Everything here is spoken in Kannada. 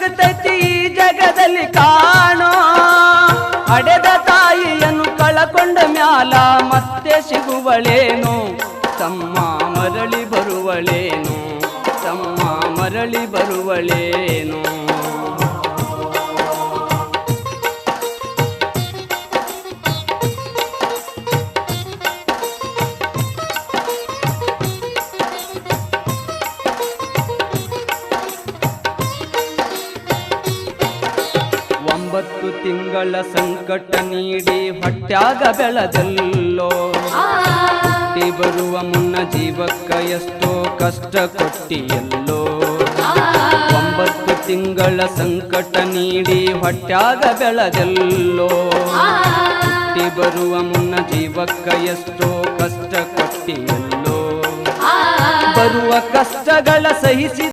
ಸಿಗುತ್ತೈತಿ ಈ ಜಗದಲ್ಲಿ ಕಾಣೋ. ಹಡೆದ ತಾಯಿಯನ್ನು ಕಳಕೊಂಡ ಮ್ಯಾಲ ಮತ್ತೆ ಸಿಗುವಳೇನು, ತಮ್ಮ ಮರಳಿ ಬರುವಳೇನು, ತಮ್ಮ ಮರಳಿ ಬರುವಳೇನು. ಒಂಬತ್ತು ತಿಂಗಳ ಸಂಕಟ ನೀಡಿ ಹೊಟ್ಯಾಗ ಬೆಳೆದಲ್ಲೋ. ಹುಟ್ಟಿ ಬರುವ ಮುನ್ನ ಜೀವಕ್ಕ ಎಷ್ಟೋ ಕಷ್ಟ ಕೊಟ್ಟಿಯಲ್ಲೋ. 9 ತಿಂಗಳ ಸಂಕಟ ನೀಡಿ ಹೊಟ್ಯಾಗ ಬೆಳೆದಲ್ಲೋ. ಹುಟ್ಟಿ ಬರುವ ಮುನ್ನ ಜೀವಕ್ಕ ಎಷ್ಟೋ ಕಷ್ಟ ಕೊಟ್ಟಿಯಲ್ಲೋ. ಬರುವ ಕಷ್ಟಗಳ ಸಹಿಸಿ